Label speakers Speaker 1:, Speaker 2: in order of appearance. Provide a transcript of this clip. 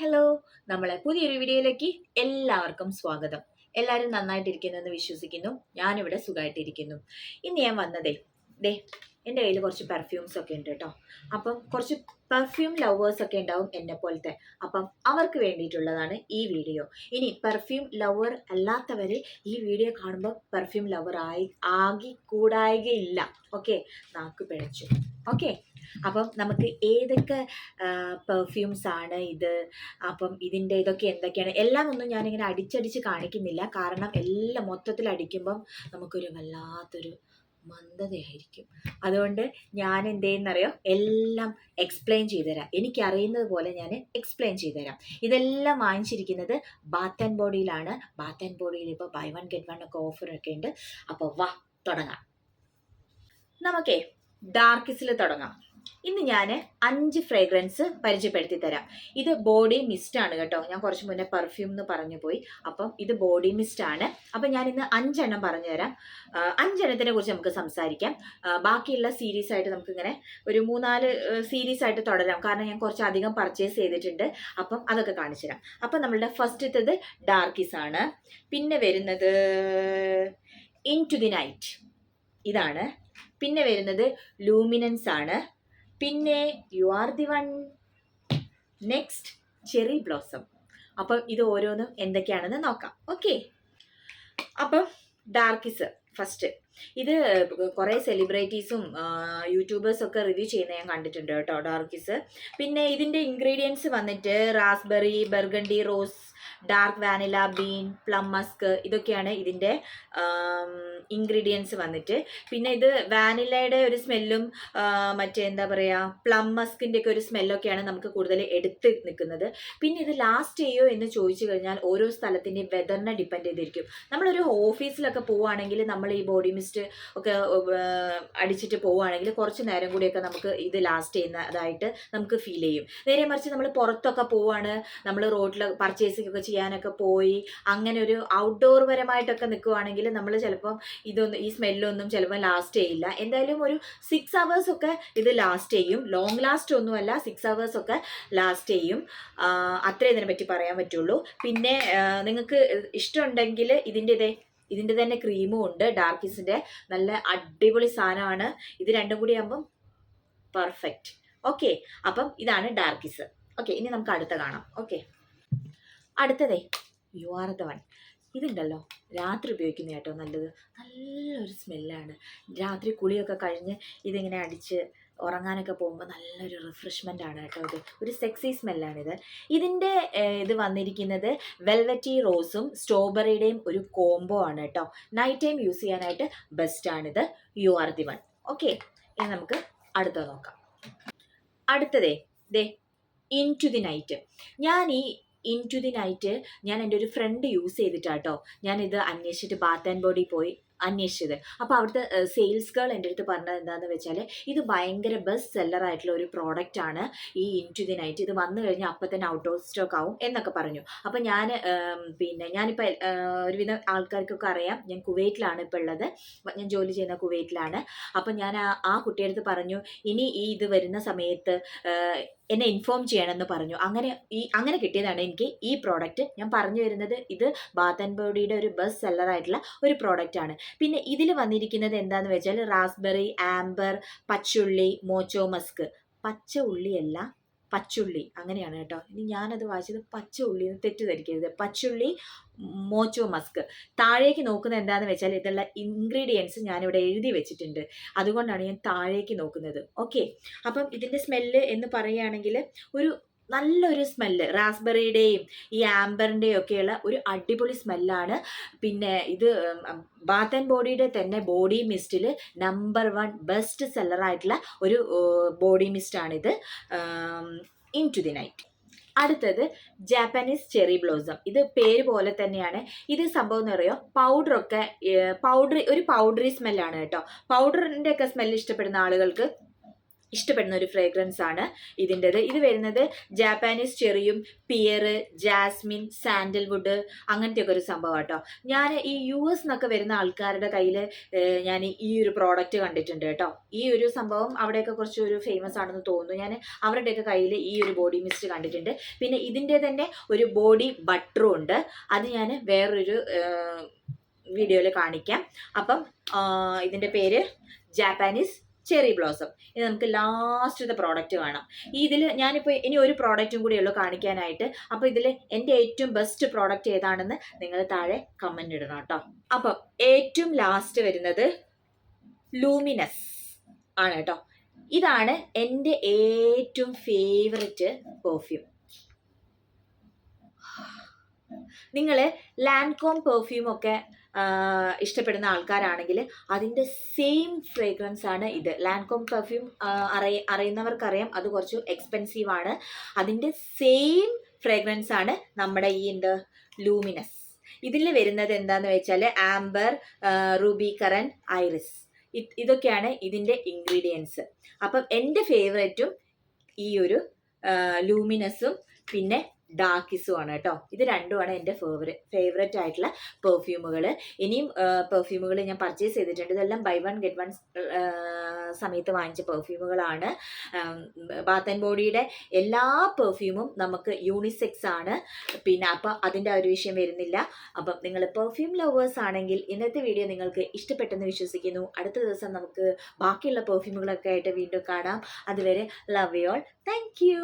Speaker 1: Hello, നമ്മളെ പുതിയൊരു വീഡിയോയിലേക്ക് എല്ലാവർക്കും സ്വാഗതം. എല്ലാവരും നന്നായിട്ടിരിക്കുന്നെന്ന് വിശ്വസിക്കുന്നു. ഞാനിവിടെ സുഖമായിട്ടിരിക്കുന്നു. ഇന്ന് ഞാൻ വന്നതേ ദേ എൻ്റെ കയ്യിൽ കുറച്ച് പെർഫ്യൂംസ് ഒക്കെ ഉണ്ട് കേട്ടോ. അപ്പം കുറച്ച് പെർഫ്യൂം ലവേഴ്സ് ഒക്കെ ഉണ്ടാവും എന്നെ പോലത്തെ. അപ്പം അവർക്ക് വേണ്ടിയിട്ടുള്ളതാണ് ഈ വീഡിയോ. ഇനി പെർഫ്യൂം ലവർ അല്ലാത്തവർ ഈ വീഡിയോ കാണുമ്പോൾ പെർഫ്യൂം ലവർ ആകി കൂടായികയില്ല. ഓക്കെ, നാക്ക് പിഴച്ചു. ഓക്കെ, അപ്പം നമുക്ക് ഏതൊക്കെ പെർഫ്യൂംസ് ആണ് ഇത്, അപ്പം ഇതിൻ്റെ ഇതൊക്കെ എന്തൊക്കെയാണ് എല്ലാം ഒന്നും ഞാനിങ്ങനെ അടിച്ചടിച്ച് കാണിക്കുന്നില്ല. കാരണം എല്ലാം മൊത്തത്തിൽ അടിക്കുമ്പം നമുക്കൊരു വല്ലാത്തൊരു മന്ദതയായിരിക്കും. അതുകൊണ്ട് ഞാൻ എന്തെന്നറിയോ, എല്ലാം എക്സ്പ്ലെയിൻ ചെയ്തുതരാം. എനിക്കറിയുന്നത് പോലെ ഞാൻ എക്സ്പ്ലെയിൻ ചെയ്തുതരാം. ഇതെല്ലാം വാങ്ങിച്ചിരിക്കുന്നത് ബാത്ത് ആൻഡ് ബോഡിയിലാണ്. ബാത്ത് ആൻഡ് ബോഡിയിൽ ഇപ്പോൾ ബൈ വൺ ഗെറ്റ് വൺ ഒക്കെ ഓഫറൊക്കെ ഉണ്ട്. അപ്പോൾ വാ തുടങ്ങാം. നമുക്കേ ഡാർക്കിസിൽ തുടങ്ങാം. ഇന്ന് ഞാൻ 5 ഫ്രേഗ്രൻസ് പരിചയപ്പെടുത്തി തരാം. ഇത് ബോഡി മിസ്റ്റ് ആണ് കേട്ടോ. ഞാൻ കുറച്ച് മുന്നേ പെർഫ്യൂം എന്ന് പറഞ്ഞു പോയി. അപ്പം ഇത് ബോഡി മിസ്റ്റ് ആണ്. അപ്പം ഞാൻ ഇന്ന് 5 എണ്ണം പറഞ്ഞു തരാം. 5 എണ്ണത്തിനെ കുറിച്ച് നമുക്ക് സംസാരിക്കാം. ബാക്കിയുള്ള സീരീസ് ആയിട്ട് നമുക്കിങ്ങനെ ഒരു 3-4 സീരീസ് ആയിട്ട് തുടരാം. കാരണം ഞാൻ കുറച്ച് അധികം പർച്ചേസ് ചെയ്തിട്ടുണ്ട്. അപ്പം അതൊക്കെ കാണിച്ചു തരാം. അപ്പം നമ്മളുടെ ഫസ്റ്റത്തത് ഡാർക്കിസ് ആണ്. പിന്നെ വരുന്നത് ഇൻ ടു ദി നൈറ്റ്, ഇതാണ്. പിന്നെ വരുന്നത് ലൂമിനൻസ് ആണ്. പിന്നെ U are the one. Next cherry blossom. അപ്പം ഇത് ഓരോന്നും എന്തൊക്കെയാണെന്ന് നോക്കാം. ഓക്കെ, അപ്പം ഡാർക്കിസ് ഫസ്റ്റ്. ഇത് കുറേ സെലിബ്രിറ്റീസും യൂട്യൂബേഴ്സൊക്കെ റിവ്യൂ ചെയ്യുന്ന ഞാൻ കണ്ടിട്ടുണ്ട് കേട്ടോ, ഡാർക്കിസ്. പിന്നെ ഇതിൻ്റെ ഇൻഗ്രീഡിയൻസ് വന്നിട്ട് raspberry, burgundy rose, dark vanilla, been, plum Musk, ഇതൊക്കെയാണ് ഇതിൻ്റെ ഇൻഗ്രീഡിയൻസ് വന്നിട്ട്. പിന്നെ ഇത് വാനിലയുടെ ഒരു സ്മെല്ലും മറ്റേ എന്താ പറയുക പ്ലം മസ്കിൻ്റെ ഒക്കെ ഒരു സ്മെല്ലൊക്കെയാണ് നമുക്ക് കൂടുതൽ എടുത്ത് നിൽക്കുന്നത്. പിന്നെ ഇത് ലാസ്റ്റ് ചെയ്യോ എന്ന് ചോദിച്ചു കഴിഞ്ഞാൽ ഓരോ സ്ഥലത്തിൻ്റെ വെതറിനെ ഡിപ്പെൻഡ് ചെയ്തിരിക്കും. നമ്മളൊരു ഓഫീസിലൊക്കെ പോവുകയാണെങ്കിൽ നമ്മൾ ഈ ബോഡി മിസ്റ്റ് ഒക്കെ അടിച്ചിട്ട് പോവുകയാണെങ്കിൽ കുറച്ച് നേരം കൂടിയൊക്കെ നമുക്ക് ഇത് ലാസ്റ്റ് ചെയ്യുന്നതായിട്ട് നമുക്ക് ഫീൽ ചെയ്യും. നേരെ മറിച്ച് നമ്മൾ പുറത്തൊക്കെ പോവുകയാണ്, നമ്മൾ റോഡിൽ പർച്ചേസിംഗ് ഒക്കെ ചെയ്യാനൊക്കെ പോയി അങ്ങനെ ഒരു ഔട്ട്ഡോർ പരമായിട്ടൊക്കെ നിൽക്കുവാണെങ്കിൽ നമ്മൾ ചിലപ്പം ഇതൊന്നും ഈ സ്മെല്ലൊന്നും ചിലപ്പോൾ ലാസ്റ്റ് ചെയ്യില്ല. എന്തായാലും ഒരു 6 hours ഒക്കെ ഇത് ലാസ്റ്റ് ചെയ്യും. ലോങ് ലാസ്റ്റ് ഒന്നുമല്ല, 6 hours ഒക്കെ ലാസ്റ്റ് ചെയ്യും. അത്രേ ഇതിനെ പറ്റി പറയാൻ പറ്റുള്ളൂ. പിന്നെ നിങ്ങൾക്ക് ഇഷ്ടമുണ്ടെങ്കിൽ ഇതിൻ്റെ തന്നെ ക്രീമും ഉണ്ട്. ഡാർക്കിസിൻ്റെ നല്ല അടിപൊളി സാധനമാണ്. ഇത് രണ്ടും കൂടി ആകുമ്പം പെർഫെക്റ്റ്. ഓക്കെ, അപ്പം ഇതാണ് ഡാർക്കിസ്. ഓക്കെ, ഇനി നമുക്ക് അടുത്ത കാണാം. ഓക്കെ, അടുത്തതേ യു ആർ ദ വൺ. ഇതുണ്ടല്ലോ രാത്രി ഉപയോഗിക്കുന്ന കേട്ടോ നല്ലത്. നല്ലൊരു സ്മെല്ലാണ്. രാത്രി കുളിയൊക്കെ കഴിഞ്ഞ് ഇതിങ്ങനെ അടിച്ച് ഉറങ്ങാനൊക്കെ പോകുമ്പോൾ നല്ലൊരു റിഫ്രഷ്മെൻ്റ് ആണ് കേട്ടോ. ഇത് ഒരു സെക്സി സ്മെല്ലാണിത്. ഇതിൻ്റെ ഇത് വന്നിരിക്കുന്നത് വെൽവെറ്റി റോസും സ്ട്രോബെറിയുടെയും ഒരു കോംബോ ആണ് കേട്ടോ. നൈറ്റ് ടൈം യൂസ് ചെയ്യാനായിട്ട് ബെസ്റ്റാണിത്. You are the one. Okay, ഇനി നമുക്ക് അടുത്തത് നോക്കാം. അടുത്തതേ ഇൻ ടു ദി നൈറ്റ്. ഞാൻ ഈ ഇൻ ടു ദി നൈറ്റ് ഞാൻ എൻ്റെ ഒരു ഫ്രണ്ട് യൂസ് ചെയ്തിട്ടാട്ടോ ഞാനിത് അന്വേഷിച്ചിട്ട് ബാത്ത് ആൻഡ് ബോഡി പോയി അന്വേഷിച്ചത്. അപ്പോൾ അവിടുത്തെ സെയിൽസ് ഗേൾ എൻ്റെ അടുത്ത് പറഞ്ഞത് എന്താണെന്ന് വെച്ചാൽ ഇത് ഭയങ്കര ബെസ്റ്റ് സെല്ലറായിട്ടുള്ള ഒരു പ്രോഡക്റ്റ് ആണ് ഈ ഇൻ ടു ദി നൈറ്റ്. ഇത് വന്നു കഴിഞ്ഞാൽ അപ്പം തന്നെ ഔട്ട് ഓഫ് സ്റ്റോക്ക് ആവും എന്നൊക്കെ പറഞ്ഞു. അപ്പം ഞാനിപ്പോൾ ഒരുവിധം ആൾക്കാർക്കൊക്കെ അറിയാം, ഞാൻ കുവൈറ്റിലാണ് ഇപ്പോൾ ഉള്ളത്. ഞാൻ ജോലി ചെയ്യുന്ന കുവൈറ്റിലാണ്. അപ്പം ഞാൻ ആ കുട്ടിയെടുത്ത് പറഞ്ഞു ഇനി ഇത് വരുന്ന സമയത്ത് എന്നെ ഇൻഫോം ചെയ്യണമെന്ന് പറഞ്ഞു. അങ്ങനെ കിട്ടിയതാണ് എനിക്ക് ഈ പ്രോഡക്റ്റ്. ഞാൻ പറഞ്ഞു വരുന്നത് ഇത് ബാത്ത് ആൻഡ് ബോഡിയുടെ ഒരു ബെസ്റ്റ് സെല്ലറായിട്ടുള്ള ഒരു പ്രോഡക്റ്റ് ആണ്. പിന്നെ ഇതിൽ വന്നിരിക്കുന്നത് എന്താണെന്ന് വെച്ചാൽ റാസ്ബെറി, ആംബർ, പച്ചുള്ളി, മോച്ചോ മസ്ക്. പച്ച ഉള്ളിയല്ല, പച്ചുള്ളി അങ്ങനെയാണ് കേട്ടോ. ഇനി ഞാനത് വായിച്ചത് പച്ച ഉള്ളി എന്ന് തെറ്റിദ്ധരിക്കരുത്. പച്ചുള്ളി, മോച്ചോ മസ്ക്. താഴേക്ക് നോക്കുന്നത് എന്താണെന്ന് വെച്ചാൽ ഇതുള്ള ഇൻഗ്രീഡിയൻസ് ഞാനിവിടെ എഴുതി വെച്ചിട്ടുണ്ട്. അതുകൊണ്ടാണ് ഞാൻ താഴേക്ക് നോക്കുന്നത്. ഓക്കെ, അപ്പം ഇതിൻ്റെ സ്മെല്ല് എന്ന് പറയുകയാണെങ്കിൽ ഒരു നല്ലൊരു സ്മെല്ല്, റാസ്ബെറിയുടെയും ഈ ആംബറിൻ്റെയും ഒക്കെയുള്ള ഒരു അടിപൊളി സ്മെല്ലാണ്. പിന്നെ ഇത് ബാത്ത് ആൻഡ് ബോഡിയുടെ തന്നെ ബോഡി മിസ്റ്റിൽ നമ്പർ 1 ബെസ്റ്റ് സെല്ലറായിട്ടുള്ള ഒരു ബോഡി മിസ്റ്റാണിത്, ഇൻ ടു ദി നൈറ്റ്. അടുത്തത് ജാപ്പനീസ് ചെറി ബ്ലോസം. ഇത് പേര് പോലെ തന്നെയാണ്. ഇത് സംഭവം എന്ന് പറയുമോ, ഒരു പൗഡറി സ്മെല്ലാണ് കേട്ടോ. പൗഡറിൻ്റെ ഒക്കെ സ്മെല്ല് ഇഷ്ടപ്പെടുന്ന ആളുകൾക്ക് ഇഷ്ടപ്പെടുന്ന ഒരു ഫ്രേഗ്രൻസ് ആണ് ഇതിൻ്റെത്. ഇത് വരുന്നത് ജാപ്പാനീസ് ചെറിയും പിയർ, ജാസ്മിൻ, സാൻഡൽവുഡ് അങ്ങനത്തെ ഒക്കെ ഒരു സംഭവം കേട്ടോ. ഞാൻ ഈ US എന്നൊക്കെ വരുന്ന ആൾക്കാരുടെ കയ്യിൽ ഞാൻ ഈ ഒരു പ്രോഡക്റ്റ് കണ്ടിട്ടുണ്ട് കേട്ടോ. ഈ ഒരു സംഭവം അവിടെയൊക്കെ കുറച്ച് ഒരു ഫേമസ് ആണെന്ന് തോന്നുന്നു. ഞാൻ അവരുടെയൊക്കെ കയ്യിൽ ഈ ഒരു ബോഡി മിസ്റ്റ് കണ്ടിട്ടുണ്ട്. പിന്നെ ഇതിൻ്റെ തന്നെ ഒരു ബോഡി ബട്ടറും ഉണ്ട്. അത് ഞാൻ വേറൊരു വീഡിയോയിൽ കാണിക്കാം. അപ്പം ഇതിൻ്റെ പേര് ജാപ്പാനീസ് ചെറി ബ്ലോസം. ഇത് നമുക്ക് ലാസ്റ്റത്തെ പ്രോഡക്റ്റ് വേണം. ഇതിൽ ഞാനിപ്പോൾ ഇനി ഒരു പ്രോഡക്റ്റും കൂടി ഉള്ളൂ കാണിക്കാനായിട്ട്. അപ്പോൾ ഇതിൽ എൻ്റെ ഏറ്റവും ബെസ്റ്റ് പ്രോഡക്റ്റ് ഏതാണെന്ന് നിങ്ങൾ താഴെ കമൻ്റ് ഇടണം കേട്ടോ. അപ്പം ഏറ്റവും ലാസ്റ്റ് വരുന്നത് ലൂമിനസ് ആണ് കേട്ടോ. ഇതാണ് എൻ്റെ ഏറ്റവും ഫേവററ്റ് പെർഫ്യൂം. നിങ്ങൾ ലാൻകോം പെർഫ്യൂമൊക്കെ ഇഷ്ടപ്പെടുന്ന ആൾക്കാരാണെങ്കിൽ അതിൻ്റെ സെയിം ഫ്രേഗ്രൻസ് ആണ് ഇത്. ലാൻകോം പെർഫ്യൂം അറിയുന്നവർക്കറിയാം, അത് കുറച്ച് എക്സ്പെൻസീവ് ആണ്. അതിൻ്റെ സെയിം ഫ്രേഗ്രൻസ് ആണ് നമ്മുടെ ഈ ലൂമിനസ്. ഇതിൽ വരുന്നത് എന്താണെന്ന് വെച്ചാൽ ആംബർ, റൂബി കറൻ, ഐറിസ്, ഇതൊക്കെയാണ് ഇതിൻ്റെ ഇൻഗ്രീഡിയൻസ്. അപ്പം എൻ്റെ ഫേവറേറ്റും ഈ ഒരു ലൂമിനസും പിന്നെ ഡാർക്കിസും ആണ് കേട്ടോ. ഇത് രണ്ടുമാണ് എൻ്റെ ഫേവറേറ്റ് ആയിട്ടുള്ള പെർഫ്യൂമുകൾ. ഇനിയും പെർഫ്യൂമുകൾ ഞാൻ പർച്ചേസ് ചെയ്തിട്ടുണ്ട്. ഇതെല്ലാം ബൈ വൺ ഗെറ്റ് വൺ സമയത്ത് വാങ്ങിച്ച പെർഫ്യൂമുകളാണ്. ബാത്ത് ആൻഡ് ബോഡിയുടെ എല്ലാ പെർഫ്യൂമും നമുക്ക് യൂണിസെക്സ് ആണ്. പിന്നെ അപ്പം അതിൻ്റെ ഒരു വിഷയം വരുന്നില്ല. അപ്പം നിങ്ങൾ പെർഫ്യൂം ലവേഴ്സ് ആണെങ്കിൽ ഇന്നത്തെ വീഡിയോ നിങ്ങൾക്ക് ഇഷ്ടപ്പെട്ടെന്ന് വിശ്വസിക്കുന്നു. അടുത്ത ദിവസം നമുക്ക് ബാക്കിയുള്ള പെർഫ്യൂമുകളൊക്കെ ആയിട്ട് വീണ്ടും കാണാം. അതുവരെ love you all. Thank you.